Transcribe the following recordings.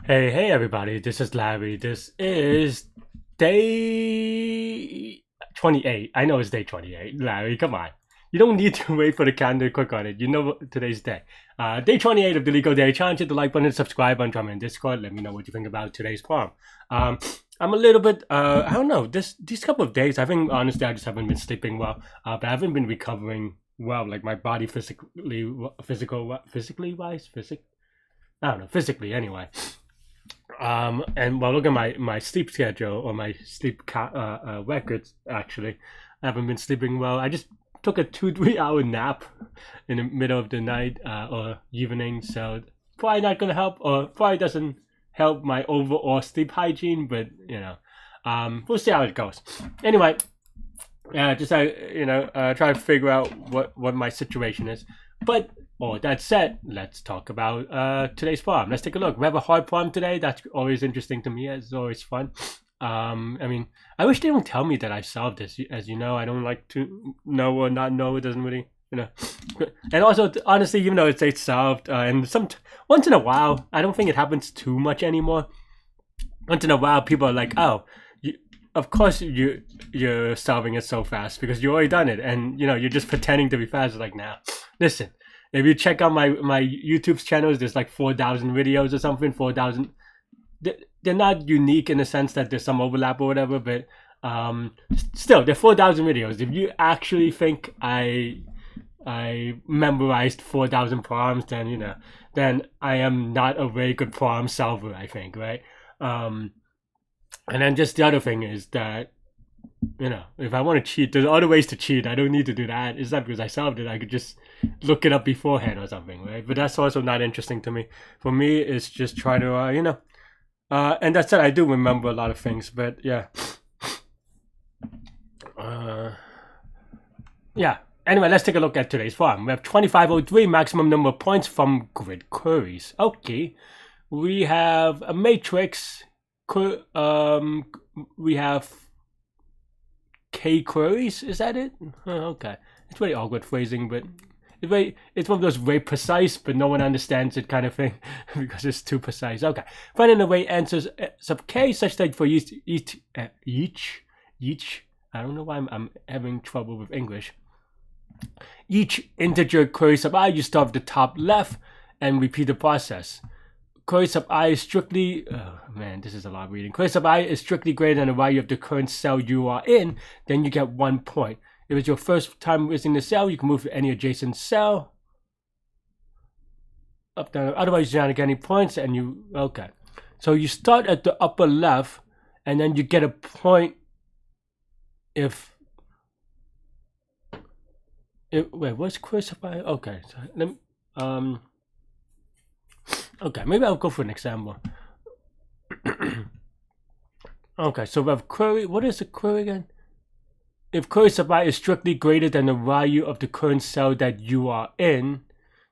Hey everybody, this is Larry. This is day 28. I know it's day 28. Larry, come on. You don't need to wait for the calendar to click on it. You know what today's day. Day 28 of the Leetcode Day Challenge. Hit the like button, subscribe button, drop me in Discord. Let me know what you think about today's poem. I'm a little bit, I don't know, these couple of days, I think honestly I just haven't been sleeping well, but I haven't been recovering well, like my body I don't know, physically anyway. And while looking at my sleep schedule or my sleep records, actually, I haven't been sleeping well. I just took a 2-3 hour nap in the middle of the night or evening, so probably not gonna help, or probably doesn't help my overall sleep hygiene. But we'll see how it goes. Anyway, just try to figure out what my situation is. But all that said, let's talk about today's problem. Let's take a look. We have a hard problem today. That's always interesting to me. It's always fun. I mean, I wish they don't tell me that I solved this. As you know, I don't like to know or not know. It doesn't really, And also, honestly, even though it's solved, and once in a while, I don't think it happens too much anymore. Once in a while, people are like, "Oh, of course you're solving it so fast because you already done it," and you're just pretending to be fast. It's like, nah, listen. If you check out my YouTube's channels, there's like 4,000 videos or something. 4,000. They're not unique in the sense that there's some overlap or whatever, but still, they're 4,000 videos. If you actually think I memorized 4,000 problems, then I am not a very good problem solver, I think, right? And then just the other thing is that, if I want to cheat, there's other ways to cheat. I don't need to do that. It's not because I solved it. I could just look it up beforehand or something, right? But that's also not interesting to me. For me, it's just try to, and that said, I do remember a lot of things, but yeah. Yeah. Anyway, let's take a look at today's problem. We have 2503, maximum number of points from grid queries. Okay. We have a matrix. We have K queries. Is that it? Okay. It's very awkward phrasing, but it's one of those very precise, but no one understands it kind of thing because it's too precise. Okay. Find an array answers sub K such that for each. I don't know why I'm having trouble with English. Each integer query sub I, you start at the top left and repeat the process. Query sub I is strictly, oh man, this is a lot of reading. Query sub I is strictly greater than the value of the current cell you are in, then you get 1 point. If it's your first time visiting the cell, you can move to any adjacent cell. Up, down, otherwise you're not get any points, and okay. So you start at the upper left, and then you get a point wait, what's query sub I? Okay, so let me, okay, maybe I'll go for an example. Okay, so we have query. What is the query again? If query sub I is strictly greater than the value of the current cell that you are in,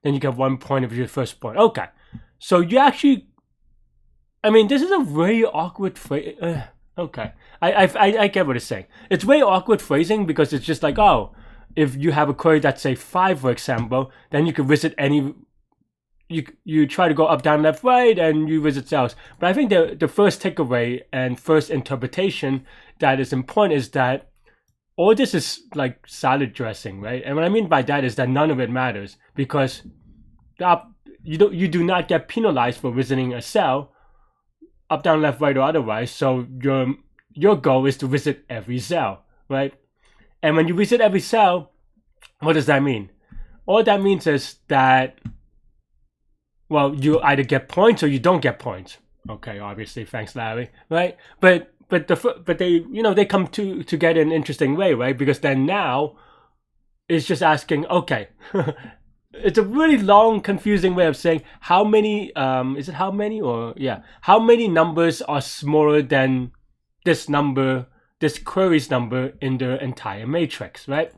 then you get 1 point of your first point. Okay, so you actually, I mean, this is a very awkward phrase. Okay, I get what it's saying. It's very awkward phrasing because it's just like, oh, if you have a query that's say 5, for example, then you can visit any. You try to go up, down, left, right, and you visit cells. But I think the first takeaway and first interpretation that is important is that all this is like salad dressing, right? And what I mean by that is that none of it matters because you do not get penalized for visiting a cell, up, down, left, right, or otherwise. So your goal is to visit every cell, right? And when you visit every cell, what does that mean? All that means is that, well, you either get points or you don't get points. Okay, obviously, thanks, Larry. Right? But they they come together in an interesting way, right? Because then now it's just asking, okay, it's a really long, confusing way of saying how many. Is it how many or yeah? How many numbers are smaller than this number, this query's number in the entire matrix, right?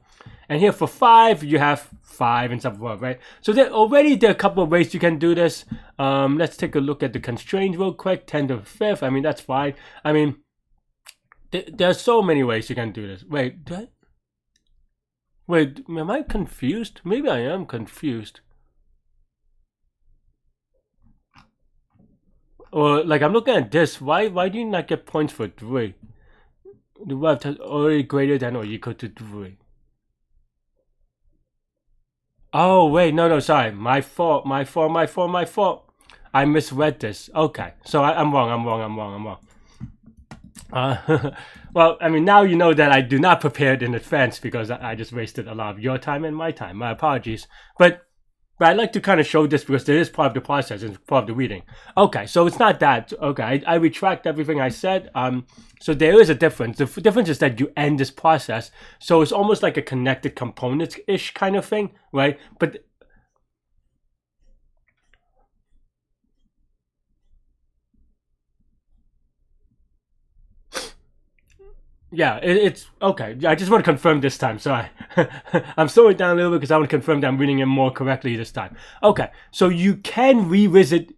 And here for 5, you have 5 and so forth, right? So there are a couple of ways you can do this. Let's take a look at the constraints real quick. 10 to the 5th. I mean, that's fine. I mean, there are so many ways you can do this. Wait, am I confused? Maybe I am confused. Or like I'm looking at this. Why do you not get points for 3? The left has already greater than or equal to 3. Oh wait, no, sorry, my fault. I misread this. Okay, so I'm wrong. Well, I mean, now you know that I do not prepare it in advance because I just wasted a lot of your time and my time. My apologies. But I'd like to kind of show this because it is part of the process. It's part of the reading. Okay, so it's not that. Okay, I retract everything I said. So there is a difference. The difference is that you end this process. So it's almost like a connected components-ish kind of thing, right? But yeah, it's okay. I just want to confirm this time. Sorry. I'm slowing down a little bit because I want to confirm that I'm reading it more correctly this time. Okay, so you can revisit.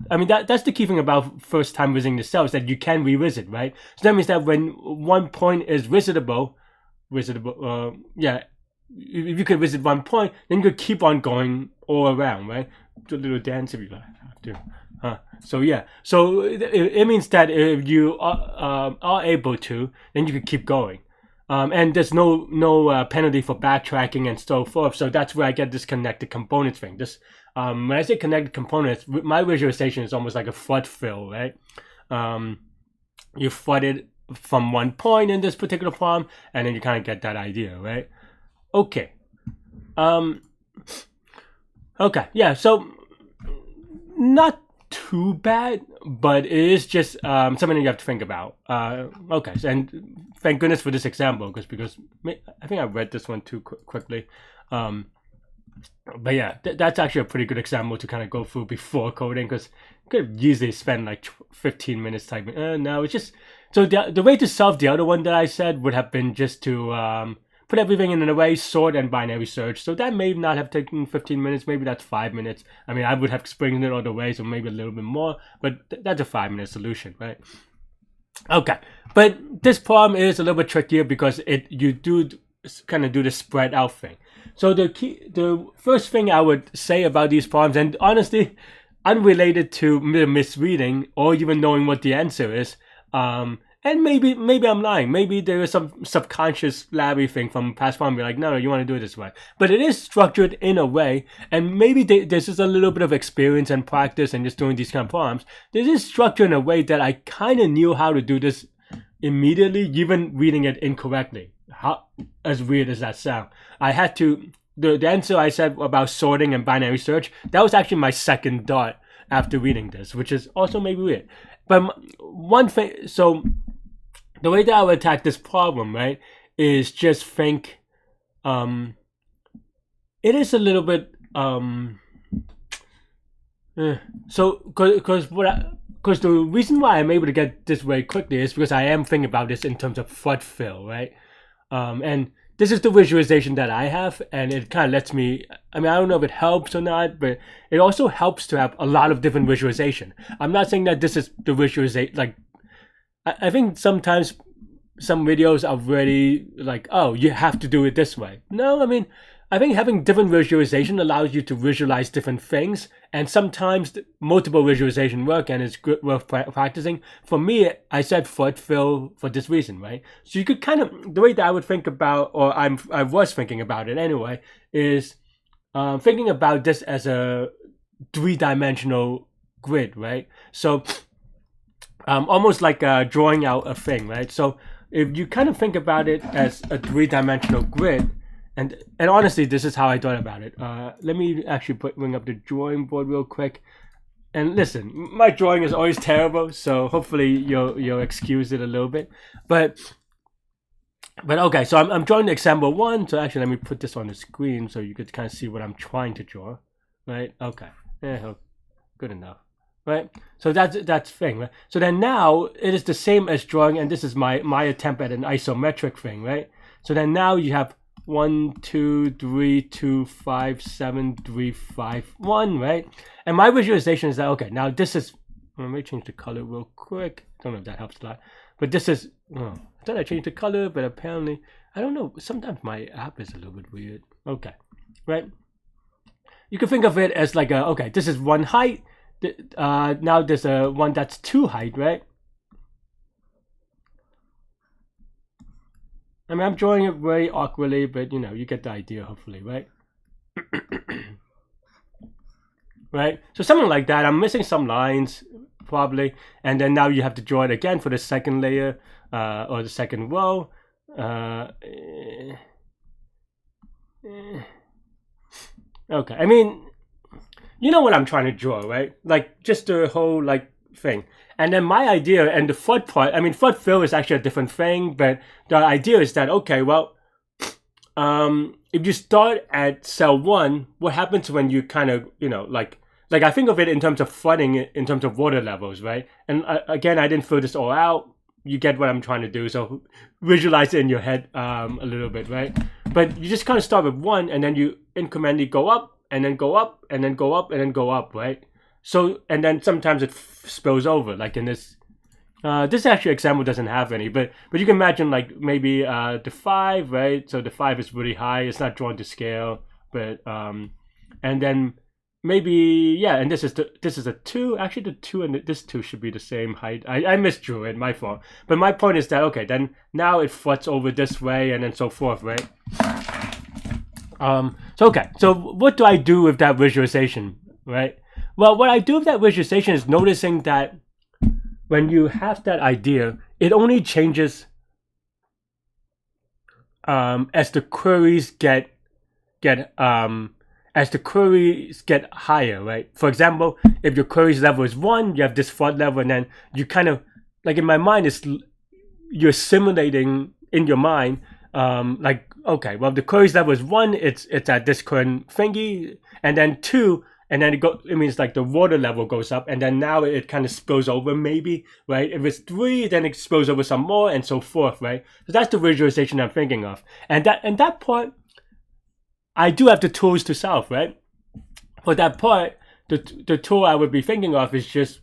I mean, that's the key thing about first time visiting the cell is that you can revisit, right? So that means that when one point is visitable, yeah, if you can visit one point, then you could keep on going all around, right? Do a little dance if you have to. So yeah, so it means that if you are able to, then you can keep going. And there's no penalty for backtracking and so forth. So that's where I get this connected components thing. This when I say connected components, my visualization is almost like a flood fill, right? You flood it from one point in this particular problem, and then you kind of get that idea, right? Okay. Okay. Yeah. So not too bad, but it is just something you have to think about. Okay, and thank goodness for this example because I think I read this one too quickly. But yeah, that's actually a pretty good example to kind of go through before coding because you could easily spend like 15 minutes typing. No, it's just so the way to solve the other one that I said would have been just to put everything in an array, sort, and binary search. So that may not have taken 15 minutes. Maybe that's 5 minutes. I mean, I would have sprinkled it all the way, so maybe a little bit more. But that's a 5-minute solution, right? Okay, but this problem is a little bit trickier because you do kind of do the spread out thing. So the first thing I would say about these problems, and honestly, unrelated to the misreading or even knowing what the answer is, and maybe I'm lying. Maybe there is some subconscious Larry thing from past problem. Be like, no, you want to do it this way. But it is structured in a way, and maybe there's just a little bit of experience and practice and just doing these kind of problems. This is structured in a way that I kind of knew how to do this immediately, even reading it incorrectly. How as weird as that sound, I had to. The answer I said about sorting and binary search, that was actually my second thought after reading this, which is also maybe weird. But one thing, so the way that I would attack this problem, right, is just think, it is a little bit, so, because the reason why I'm able to get this very quickly is because I am thinking about this in terms of flood fill, right, and this is the visualization that I have, and it kind of lets me, I mean, I don't know if it helps or not, but it also helps to have a lot of different visualization. I'm not saying that this is the visualization, like, I think sometimes some videos are really like, oh, you have to do it this way. No, I mean, I think having different visualization allows you to visualize different things, and sometimes multiple visualization work, and it's good worth practicing. For me, I said flood fill for this reason, right? So you could kind of, the way that I would think about, or I was thinking about it anyway, is thinking about this as a 3-dimensional grid, right? So almost like drawing out a thing, right? So if you kind of think about it as a 3-dimensional grid, and honestly, this is how I thought about it. Let me actually bring up the drawing board real quick. And listen, my drawing is always terrible, so hopefully you'll excuse it a little bit. But okay, so I'm drawing the example 1. So actually, let me put this on the screen so you could kind of see what I'm trying to draw. Right? Okay. Yeah, good enough. Right? So that's thing, right? So then now it is the same as drawing, and this is my attempt at an isometric thing, right? So then now you have 1, 2, 3, 2, 5, 7, 3, 5, 1, right? And my visualization is that, okay, now this is, let me change the color real quick. I don't know if that helps a lot, but this is, I thought I changed the color, but apparently, I don't know, sometimes my app is a little bit weird. Okay, right? You can think of it as like okay, this is one height, now there's a one that's 2 height, right? I mean, I'm drawing it very awkwardly, but you get the idea, hopefully, right? Right? So something like that. I'm missing some lines, probably, and then now you have to draw it again for the second layer or the second row. Okay, I mean, you know what I'm trying to draw, right? Like just the whole thing. And then my idea and the foot part, I mean, foot fill is actually a different thing, but the idea is that, okay, well, if you start at cell 1, what happens when you kind of, like I think of it in terms of flooding, in terms of water levels, right? And again, I didn't fill this all out. You get what I'm trying to do, so visualize it in your head a little bit, right? But you just kind of start with 1, and then you incrementally go up, and then go up, and then go up, and then go up, right? So, and then sometimes it spills over, like in this. This actually example doesn't have any, but you can imagine like maybe the 5, right? So the 5 is really high. It's not drawn to scale, but and then maybe and this is a 2. Actually, the 2 and this 2 should be the same height. I misdrew it, my fault. But my point is that okay, then now it floods over this way and then so forth, right? So what do I do with that visualization, right? Well, what I do with that visualization is noticing that when you have that idea, it only changes as the queries get higher, right? For example, if your queries level is 1, you have this flood level, and then you kind of like in my mind you're simulating in your mind like okay, well the queries level is 1, it's at this current thingy, and then 2. And then it means like the water level goes up, and then now it kind of spills over maybe, right? If it's 3, then it spills over some more, and so forth, right? So that's the visualization I'm thinking of. And that part, I do have the tools to solve, right? For that part, the tool I would be thinking of is just,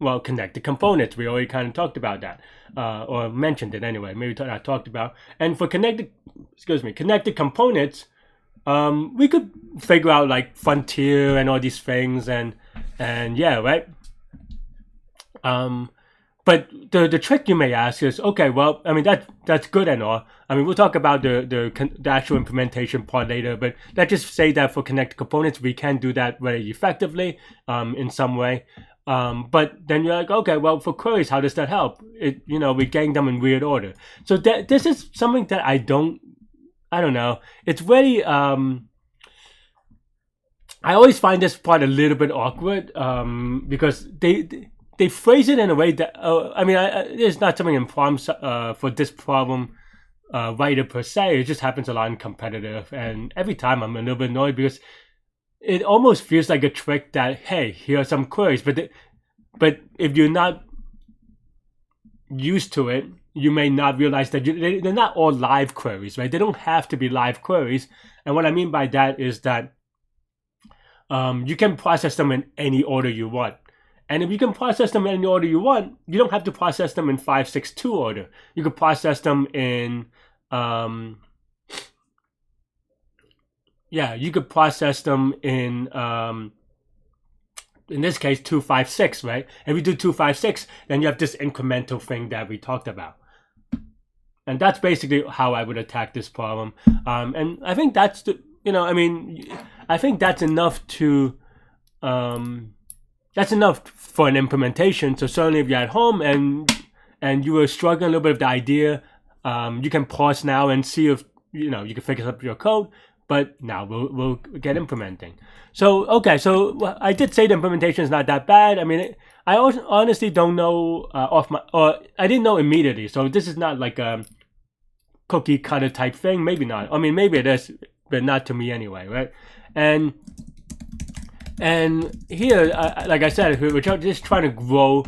well, connected components. We already kind of talked about that, or mentioned it anyway. Maybe I talked about. And for connected components, we could figure out like frontier and all these things and yeah, right? But the trick you may ask is, okay, well, I mean that's good and all. I mean, we'll talk about the actual implementation part later, but let's just say that for connected components, we can do that very effectively in some way. But then you're like, okay, well, for queries, how does that help? We gang them in weird order. So this is something that I don't know. It's very I always find this part a little bit awkward because they phrase it in a way that I mean, there's not something in problems for this problem writer per se. It just happens a lot in competitive, and every time I'm a little bit annoyed because it almost feels like a trick that, hey, here are some queries, but if you're not used to it, you may not realize that they're not all live queries, right? They don't have to be live queries. And what I mean by that is that you can process them in any order you want. And if you can process them in any order you want, you don't have to process them in 5, 6, 2 order. You could process them in you could process them in this case 2, 5, 6, right? If you do 2, 5, 6, then you have this incremental thing that we talked about. And that's basically how I would attack this problem. And I think that's I think that's enough to that's enough for an implementation. So certainly if you're at home and you were struggling a little bit with the idea, you can pause now and see if you can fix up your code. But now we'll get implementing. So okay, so I did say the implementation is not that bad. I mean, I honestly don't know I didn't know immediately. So this is not like a cookie cutter type thing. Maybe not. I mean, maybe it is, but not to me anyway, right? And here, like I said, we're just trying to grow.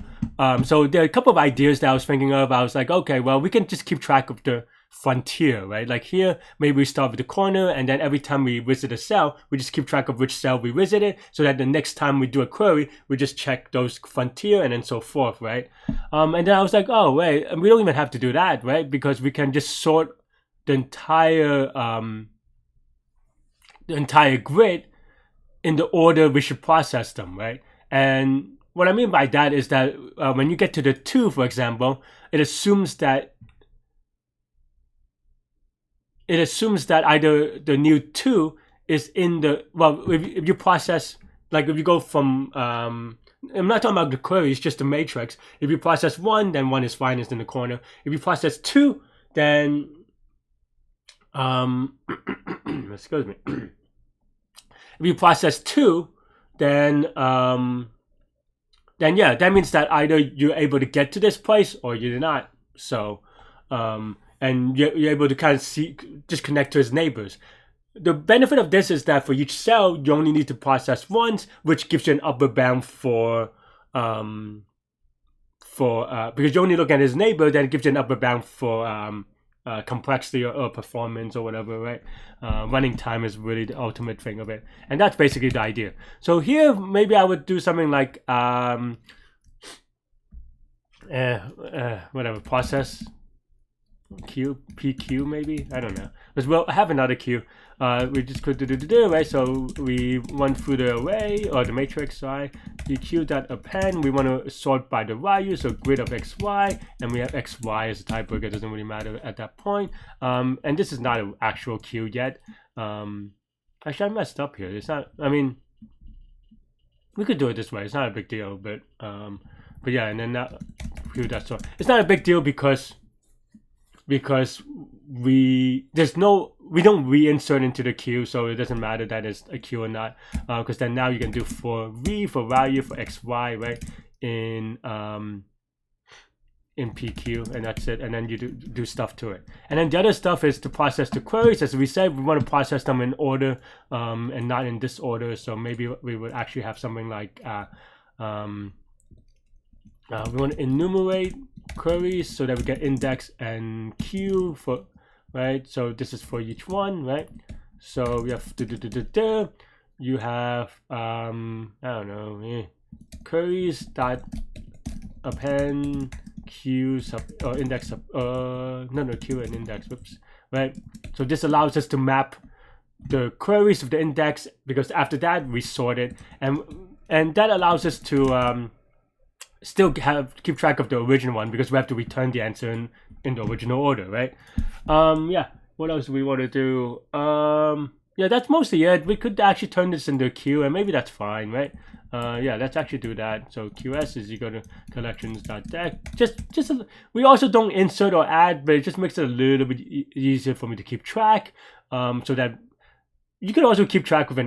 So there are a couple of ideas that I was thinking of. I was like, okay, well, we can just keep track of the frontier, right? Like here, maybe we start with the corner, and then every time we visit a cell, we just keep track of which cell we visited, so that the next time we do a query, we just check those frontier and then so forth, right? And then I was like, oh wait, we don't even have to do that, right? Because we can just sort the entire grid in the order we should process them, right? And what I mean by that is that when you get to the 2, for example, it assumes that either the new 2 is in the, well, if you process, like if you go from, I'm not talking about the query, it's just the matrix. If you process 1, then 1 is fine, it's in the corner. If you process 2, then, excuse me. If you process 2, then yeah, that means that either you're able to get to this place or you're not. So, and you're able to kind of just connect to his neighbors. The benefit of this is that for each cell, you only need to process once, which gives you an upper bound because you only look at his neighbor, then it gives you an upper bound for complexity or performance or whatever, right? Running time is really the ultimate thing of it, and that's basically the idea. So here, maybe I would do something like whatever, process Q, PQ maybe, I don't know, because we'll have another Q. We just could do, right? So we run through the array or the matrix, sorry, the Q.append. We want to sort by the value, so grid of XY, and we have XY as a type because it doesn't really matter at that point. And this is not an actual Q yet. Actually, I messed up here. It's not, I mean, we could do it this way. It's not a big deal, but yeah, and then that Q.sort. It's not a big deal because we don't reinsert into the queue, so it doesn't matter that it's a queue or not, because then now you can do for v for value for xy, right, in PQ, and that's it, and then you do stuff to it. And then the other stuff is to process the queries. As we said, we want to process them in order and not in disorder, so maybe we would actually have something like we want to enumerate queries so that we get index and queue for, right? So this is for each one, right? So we have you have I don't know, queries dot append queue sub or index sub no queue and index, whoops, right? So this allows us to map the queries of the index, because after that we sort it, and that allows us to still keep track of the original one, because we have to return the answer in the original order, right? Yeah, what else do we want to do? Yeah, that's mostly it. We could actually turn this into a queue, and maybe that's fine, right? Yeah, let's actually do that. So QS is equal to collections.deck. We also don't insert or add, but it just makes it a little bit easier for me to keep track, so that you can also keep track with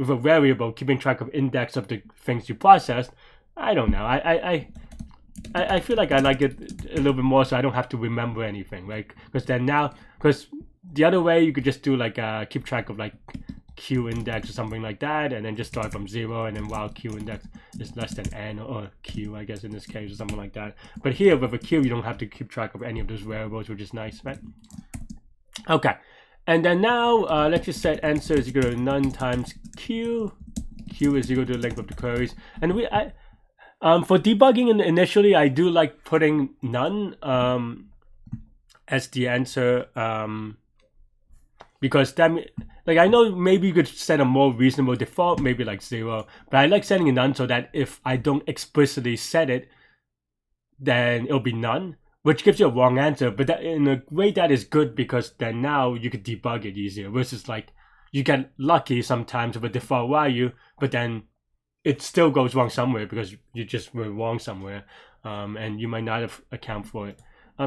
a variable, keeping track of index of the things you processed. I don't know. I feel like I like it a little bit more, so I don't have to remember anything, right? Because the other way you could just do like keep track of like Q index or something like that, and then just start from 0, and then while Q index is less than n or Q, I guess in this case, or something like that. But here with a Q, you don't have to keep track of any of those variables, which is nice, right? Okay. And then now, let's just set answer is equal to none times Q. Q is equal to the length of the queries. And for debugging initially, I do like putting none as the answer, because that, like, I know maybe you could set a more reasonable default, maybe like 0, but I like setting it none so that if I don't explicitly set it, then it'll be none, which gives you a wrong answer, but that, in a way that is good, because then now you could debug it easier, versus like you get lucky sometimes with a default value, but then it still goes wrong somewhere because you just were wrong somewhere, and you might not have account for it.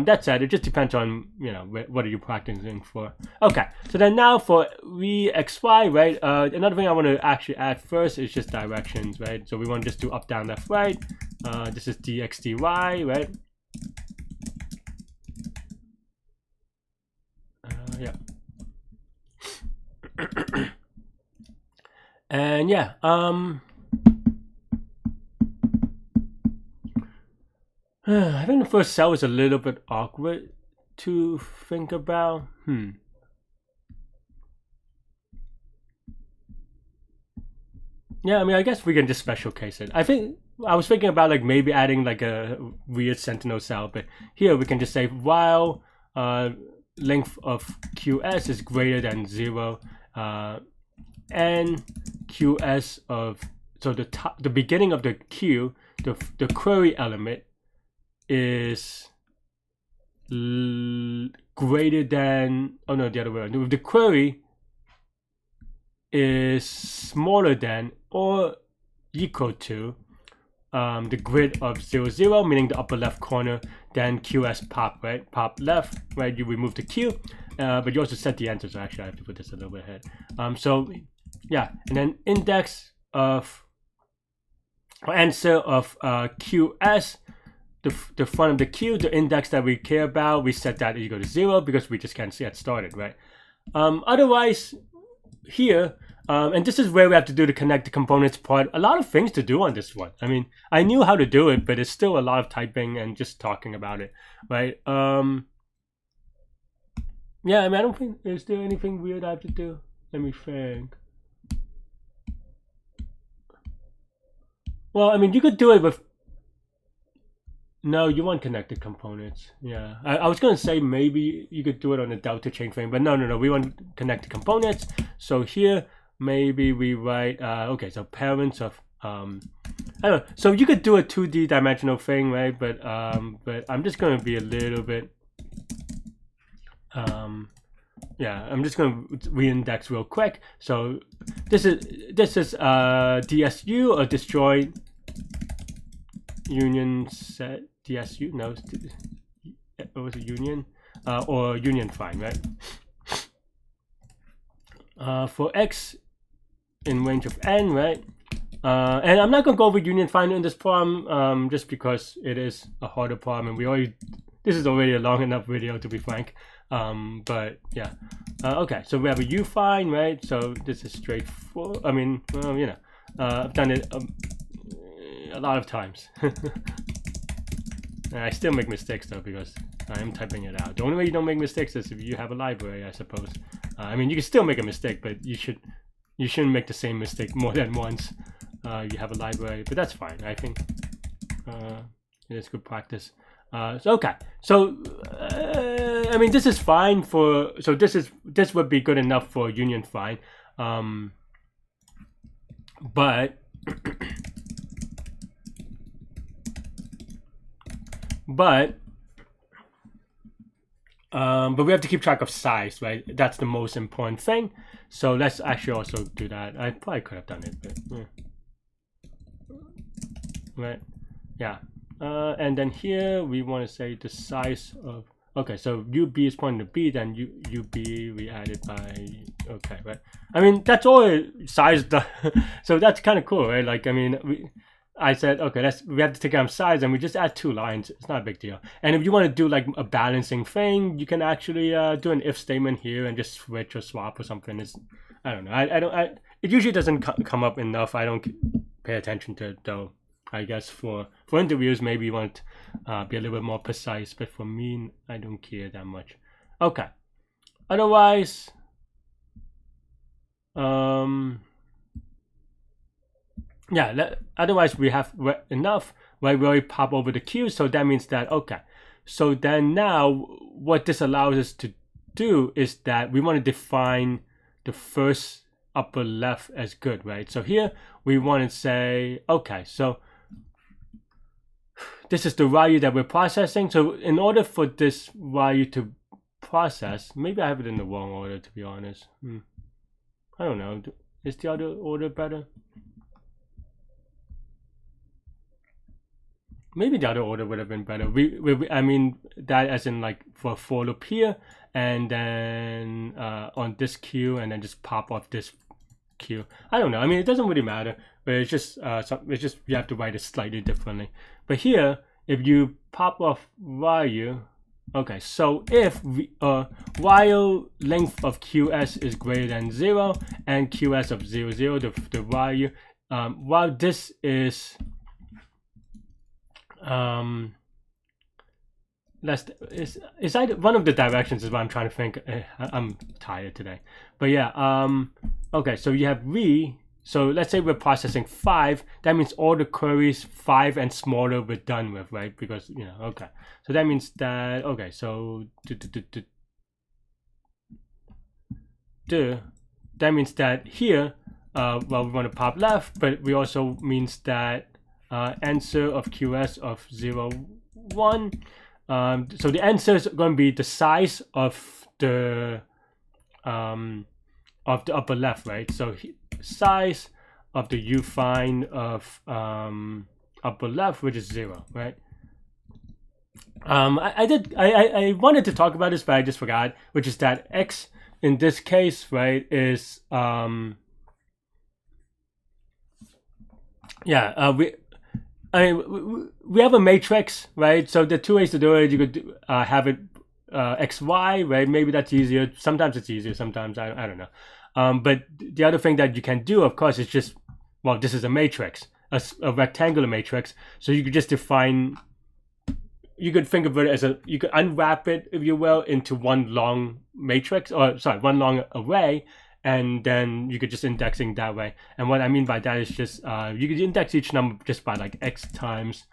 That said, it just depends on, you know, what are you practicing for. Okay, so then now for VXY, right, another thing I want to actually add first is just directions, right? So we want to just do up, down, left, right. This is DXDY, right? Yeah. And yeah, I think the first cell is a little bit awkward to think about. Yeah, I mean, I guess we can just special case it. I was thinking about like maybe adding like a weird sentinel cell, but here we can just say while length of QS is greater than 0, n qs of, so the beginning of the queue, the query element is greater than, oh no, the other way around. If the query is smaller than or equal to the grid of 0, 0, meaning the upper left corner, then QS pop, right? Pop left, right? You remove the Q, but you also set the answer, so actually I have to put this a little bit ahead. So yeah, and then index of, or answer of QS, the front of the queue, the index that we care about, we set that equal to 0 because we just can't get started, right? Otherwise, here, and this is where we have to do the connect the components part. A lot of things to do on this one. I mean, I knew how to do it, but it's still a lot of typing and just talking about it, right? Yeah, I mean, I don't think, is there anything weird I have to do? Let me think. Well, I mean, you could do it with, no, you want connected components. Yeah, I was gonna say maybe you could do it on a delta chain frame, but no, we want connected components. So here, maybe we write, okay, so parents of, I don't know. So you could do a 2D dimensional thing, right? But I'm just gonna be a little bit, yeah, I'm just gonna reindex real quick. So this is DSU, or destroy union set. DSU, no, what was it, union, or union find, right? For x in range of n, right? And I'm not gonna go over union find in this problem, just because it is a harder problem, and this is already a long enough video, to be frank. But yeah, okay, so we have a u find, right? So this is straightforward. I mean, well, you know, I've done it a lot of times. I still make mistakes though, because I am typing it out. The only way you don't make mistakes is if you have a library, I suppose. I mean, you can still make a mistake, but you shouldn't make the same mistake more than once. You have a library, but that's fine. I think it's good practice. So okay, so I mean, this is fine for. So this would be good enough for union find, but. But we have to keep track of size, right? That's the most important thing. So let's actually also do that. I probably could have done it, but right, yeah. And then here we want to say the size of. Okay, so UB is pointing to B, then UB we added by. Okay, right. I mean, that's all size. So that's kind of cool, right? Like, I mean, I said, okay, we have to take out size, and we just add 2 lines. It's not a big deal. And if you want to do like a balancing thing, you can actually do an if statement here and just switch or swap or something. I don't know. It usually doesn't come up enough. I don't pay attention to it though. I guess for interviews, maybe you want to be a little bit more precise, but for me, I don't care that much. Okay. Otherwise, yeah, otherwise we have enough, right? We already pop over the queue, so that means that, okay. So then now what this allows us to do is that we want to define the first upper left as good, right? So here we want to say, okay, so this is the value that we're processing. So in order for this value to process, maybe I have it in the wrong order, to be honest. I don't know. Is the other order better? Maybe the other order would have been better. I mean that as in like for loop here, and then on this queue, and then just pop off this queue. I don't know. I mean, it doesn't really matter, but it's just you have to write it slightly differently. But here, if you pop off value, okay. So if while length of QS is greater than 0 and QS of 0, 0, the value, while this is is either one of the directions is what I'm trying to think. I'm tired today, but yeah. Okay, so you have V. So let's say we're processing 5. That means all the queries 5 and smaller we're done with, right? Because okay. So that means that okay. So that means that here, well, we want to pop left, but we also means that answer of QS of 0, 1. So the answer is going to be the size of the upper left, right? So size of the ufind of upper left, which is 0, right? I wanted to talk about this, but I just forgot, which is that x in this case, right, is we have a matrix, right? So the 2 ways to do it, you could have it xy, right? Maybe that's easier. Sometimes it's easier, sometimes I don't know. But the other thing that you can do, of course, is just, well, this is a matrix, a rectangular matrix. So you could just define, you could think of it as you could unwrap it, if you will, into one long matrix, or sorry, one long array, and then you could just indexing that way. And what I mean by that is just you could index each number just by like x times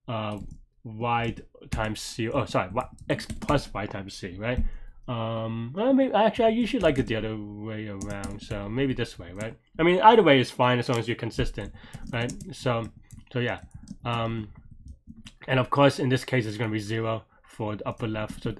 y times c. Oh, sorry, x plus y times c, right? Well, maybe actually I usually like it the other way around. So maybe this way, right? I mean, either way is fine as long as you're consistent, right? So yeah. And of course, in this case, it's going to be 0 for the upper left. So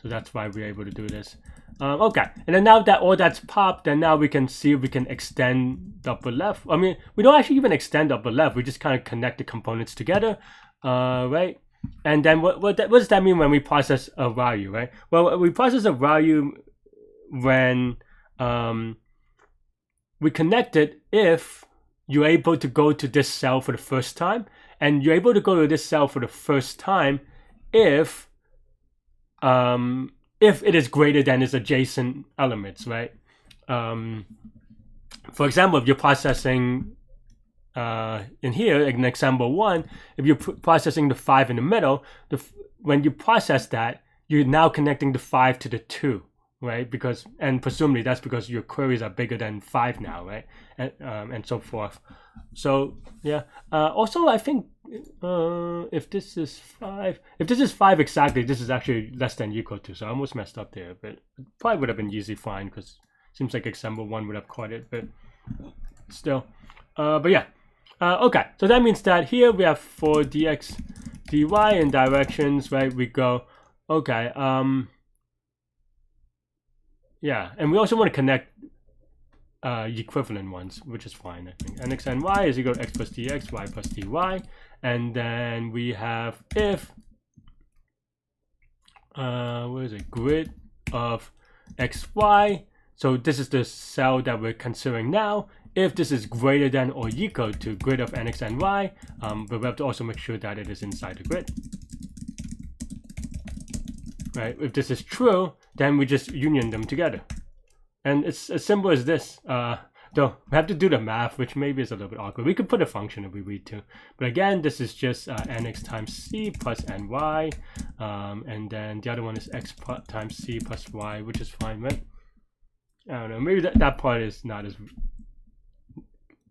that's why we're able to do this. Okay, and then now that all that's popped, then now we can see if we can extend the upper left. I mean, we don't actually even extend the upper left. We just kind of connect the components together, right? And then what does that mean when we process a value, right? Well, we process a value when we connect it if you're able to go to this cell for the first time. And you're able to go to this cell for the first time if it is greater than its adjacent elements, right? For example, if you're processing in here, in example 1, if you're processing the 5 in the middle, when you process that, you're now connecting the 5 to the 2, right? And presumably that's because your queries are bigger than 5 now, right? And so forth. So yeah. Also, I think if this is 5 exactly, this is actually less than equal to. So I almost messed up there, but it probably would have been easy fine because it seems like example 1 would have caught it, but still. But yeah. Okay. So that means that here we have for dx, dy in directions, right? We go. Okay. Yeah, and we also want to connect equivalent ones, which is fine, I think. And x and y is equal to x plus dx, y plus dy. And then we have if, what is it, grid of xy. So this is the cell that we're considering now. If this is greater than or equal to grid of nx and y, but we have to also make sure that it is inside the grid. Right? If this is true, then we just union them together. And it's as simple as this. Though we have to do the math, which maybe is a little bit awkward. We could put a function if we need to. But again, this is just nx times c plus ny. And then the other one is x times c plus y, which is fine, right? I don't know. Maybe that part is not as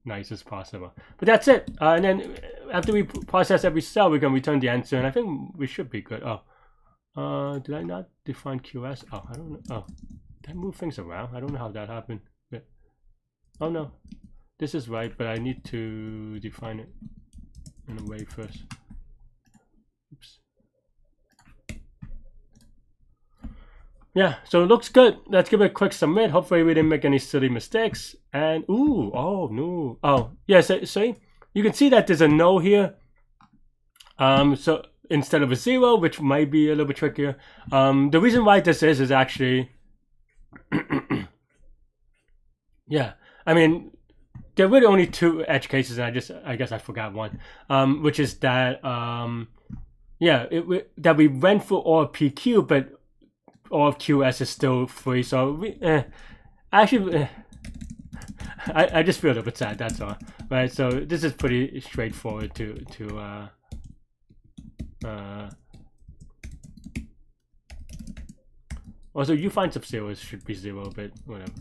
nice as possible. But that's it. And then after we process every cell, we can return the answer. And I think we should be good. Oh, did I not define QS? Oh, I don't know. Oh, did I move things around? I don't know how that happened. But, oh no, this is right, but I need to define it in a way first. Oops. Yeah, so it looks good. Let's give it a quick submit. Hopefully we didn't make any silly mistakes. And ooh, oh no. Oh, yeah, see? You can see that there's a no here. So instead of a 0, which might be a little bit trickier. The reason why this is actually yeah, I mean, there were only 2 edge cases, and I guess I forgot one, which is that yeah, that we went for all of PQ, but all of QS is still free. So we actually I just feel a little bit sad, that's all, right? So this is pretty straightforward to also ufind sub 0 should be 0, but whatever.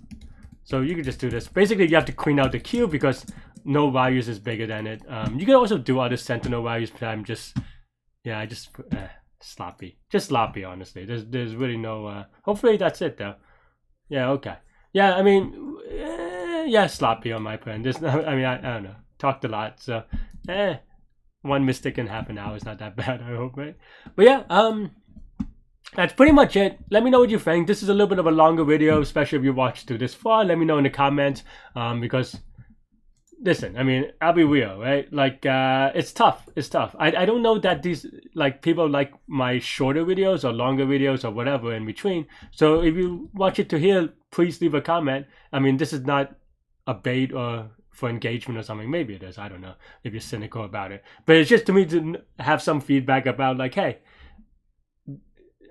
So you can just do this. Basically, you have to clean out the queue because no values is bigger than it. You can also do other sentinel values, but I'm just, yeah, I just sloppy, just sloppy. Honestly, there's really no. Hopefully that's it though. Yeah, okay. yeah, I mean, yeah, sloppy on my part. Just, I mean, I don't know. Talked a lot, so one mistake can happen now. It's not that bad, I hope, right? But yeah, that's pretty much it. Let me know what you think. This is a little bit of a longer video, especially if you watched to this far. Let me know in the comments, because listen, I mean, I'll be real, right? Like, it's tough. It's tough. I don't know that these, like, people like my shorter videos or longer videos or whatever in between. So if you watch it to here, please leave a comment. I mean, this is not a bait or for engagement or something. Maybe it is. I don't know if you're cynical about it. But it's just to me to have some feedback about, like, hey,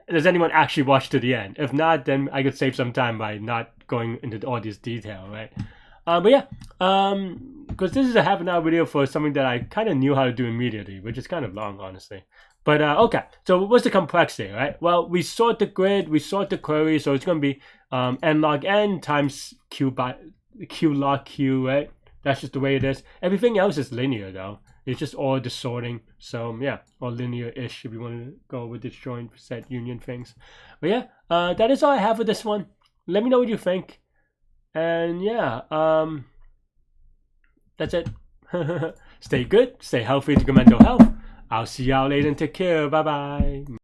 does anyone actually watch to the end? If not, then I could save some time by not going into all this detail, right? But yeah, because this is a half an hour video for something that I kind of knew how to do immediately, which is kind of long, honestly. But okay, so what's the complexity, right? Well, we sort the grid, we sort the query, so it's going to be n log n times q log q, right? That's just the way it is. Everything else is linear, though. It's just all the sorting. So yeah, or linear-ish if you want to go with this join set union things. But yeah, that is all I have for this one. Let me know what you think. And yeah, that's it. Stay good, stay healthy to good mental health. I'll see y'all later and take care. Bye bye.